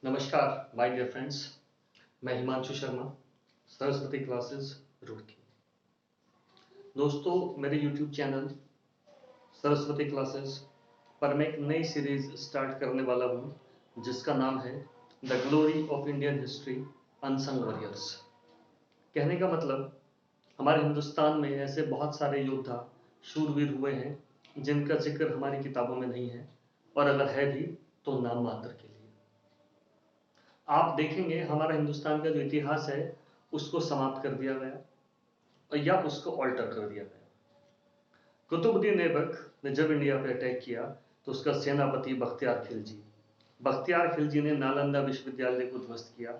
नमस्कार my dear friends, मैं Himanshu Sharma, Saraswati classes Roorkee. दोस्तों, मेरे यूट्यूब चैनल सरस्वती क्लासेस पर मैं एक नई सीरीज स्टार्ट करने वाला हूं जिसका नाम है the glory of Indian history unsung warriors. कहने का मतलब, हमारे हिंदुस्तान में ऐसे बहुत सारे योद्धा शूरवीर हुए हैं जिनका जिक्र हमारी किताबों में नहीं है, और अगर है भी तो नाम मात्र के लिए। आप देखेंगे हमारा हिंदुस्तान का जो इतिहास है उसको समाप्त कर दिया गया और या उसको ऑल्टर कर दिया गया। कुतुबुद्दीन ऐबक ने जब इंडिया पे अटैक किया तो उसका सेनापति बख्तियार खिलजी ने नालंदा विश्वविद्यालय को ध्वस्त किया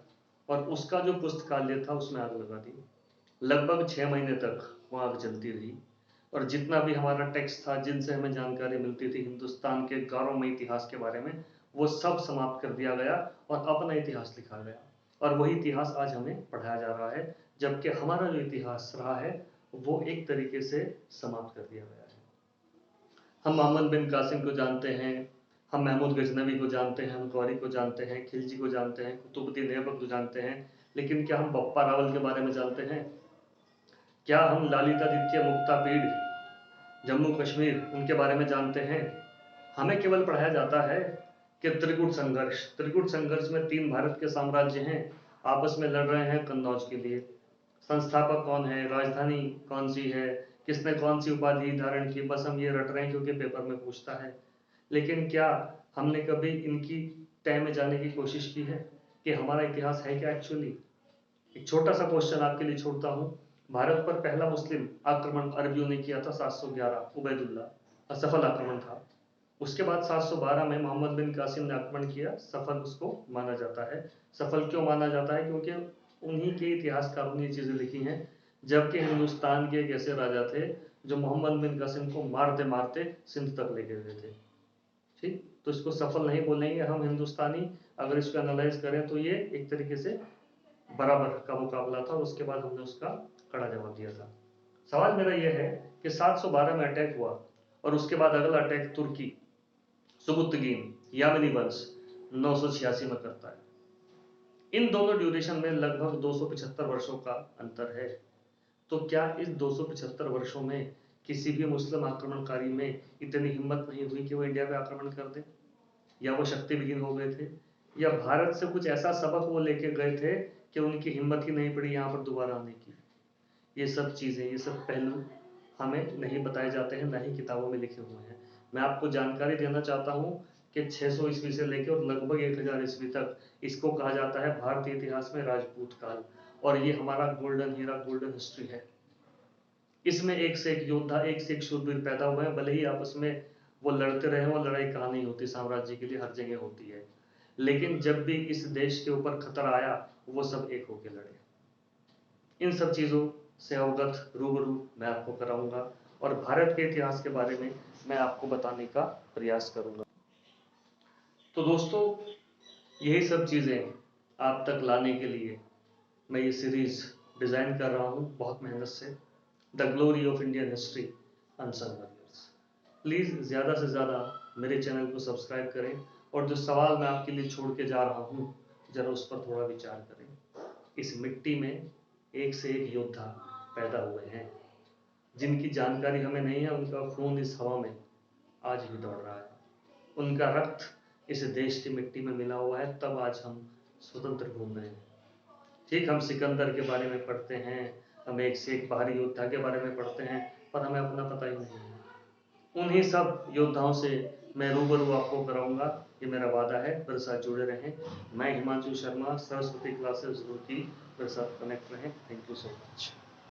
और उसका जो पुस्तकालय था उसमें आग लगा दी। लगभग 6 महीने तक वो आग जलती रही और जितना भी हमारा टेक्स्ट था, जिनसे हमें जानकारी मिलती थी हिंदुस्तान के गौरवमय इतिहास के बारे में, वो सब समाप्त कर दिया गया और अपना इतिहास लिखा गया। और वही इतिहास आज हमें पढ़ाया जा रहा है, जबकि हमारा जो इतिहास रहा है वो एक तरीके से समाप्त कर दिया गया है। हम मोहम्मद बिन कासिम को जानते हैं, हम महमूद गजनवी को जानते हैं, हम गौरी को जानते हैं, खिलजी को जानते हैं, कुतुबुद्दीन ऐबक को जानते हैं, लेकिन क्या हम बप्पा रावल के बारे में जानते हैं? क्या हम ललितादित्य मुक्तापीड़ जम्मू कश्मीर उनके बारे में जानते हैं? हमें केवल पढ़ाया जाता है कि त्रिकूट संघर्ष में 3 भारत के साम्राज्य हैं, आपस में लड़ रहे हैं कन्नौज के लिए। संस्थापक कौन है, राजधानी कौन सी है, किसने कौन सी उपाधि धारण की, बस हम ये रट रहे हैं क्योंकि पेपर में पूछता है। लेकिन क्या हमने कभी इनकी तह में जाने की कोशिश की है कि हमारा इतिहास है क्या एक्चुअली? एक छोटा सा क्वेश्चन आपके लिए छोड़ता हूं। भारत पर पहला मुस्लिम आक्रमण अरबियों ने किया था 711, उबैदुल्ला, असफल आक्रमण था। उसके बाद 712 में मोहम्मद बिन कासिम ने आक्रमण किया, सफल उसको माना जाता है। सफल क्यों माना जाता है? क्योंकि उन्हीं के इतिहासकारों ने ये चीजें लिखी हैं, जबकि हिंदुस्तान के एक ऐसे राजा थे जो मोहम्मद बिन कासिम को मारते मारते सिंध तक लेके गए थे। ठीक, तो इसको सफल नहीं बोलेंगे हम हिंदुस्तानी। अगर इसको एनालाइज करें तो ये एक तरीके से बराबर का मुकाबला था, उसके बाद हमने उसका कड़ा जवाब दिया था। सवाल मेरा यह है कि 712 में अटैक हुआ और उसके बाद अगला अटैक तुर्की सुबुत्तगीन यामिनी वंश 986 में करता है। इन दोनों ड्यूरेशन में लगभग 275 वर्षों का अंतर है। तो क्या इस 275 वर्षों में किसी भी मुस्लिम आक्रमणकारी में इतनी हिम्मत नहीं हुई कि वो इंडिया पे आक्रमण कर दे, या वो शक्ति विहीन हो गए थे, या भारत से कुछ ऐसा सबक वो लेके गए थे कि उनकी हिम्मत ही नहीं पड़ी यहाँ पर दोबारा आने की? ये सब चीजें, ये सब पहलू हमें नहीं बताए जाते हैं, ना ही किताबों में लिखे हुए हैं। मैं आपको जानकारी देना चाहता हूँ कि 600 ईस्वी से लेकर और लगभग 1000 ईस्वी तक इसको कहा जाता है भारतीय इतिहास में राजपूत काल, और ये हमारा गोल्डन हीरा, गोल्डन हिस्ट्री है। इसमें एक से एक योद्धा, एक से एक शूरवीर पैदा हुए हैं, भले ही आपस में वो लड़ते रहे, वो लड़ाई कहाँ नहीं होती, साम्राज्य के लिए हर जगह होती है, लेकिन जब भी इस देश के ऊपर खतरा आया वो सब एक होकर लड़े। इन सब चीज़ों से अवगत रूबरू मैं आपको कराऊंगा और भारत के इतिहास के बारे में मैं आपको बताने का प्रयास करूंगा। तो दोस्तों, यही सब चीज़ें आप तक लाने के लिए मैं ये सीरीज डिज़ाइन कर रहा हूँ बहुत मेहनत से, the glory of Indian history unsung warriors. Please ज़्यादा से ज़्यादा मेरे चैनल को सब्सक्राइब करें और जो सवाल मैं आपके लिए छोड़ के जा रहा हूँ ज़रा उस पर थोड़ा विचार करें। इस मिट्टी में एक से एक योद्धा पैदा हुए हैं जिनकी जानकारी हमें नहीं है, उनका खून इस हवा में आज भी दौड़ रहा है, उनका रक्त इस देश की मिट्टी में मिला हुआ है, तब आज हम स्वतंत्र घूम रहे हैं। ठीक, हम सिकंदर के बारे में पढ़ते हैं, हम एक से एक बाहरी योद्धा के बारे में पढ़ते हैं, पर हमें अपना पता ही नहीं है। उन्हीं सब योद्धाओं से मैं रूबरू आपको कराऊंगा, ये मेरा वादा है। मेरे साथ जुड़े रहें। मैं हिमांशु शर्मा, सरस्वती क्लासेस रुड़की, मेरे साथ कनेक्ट रहें। Thank you so much.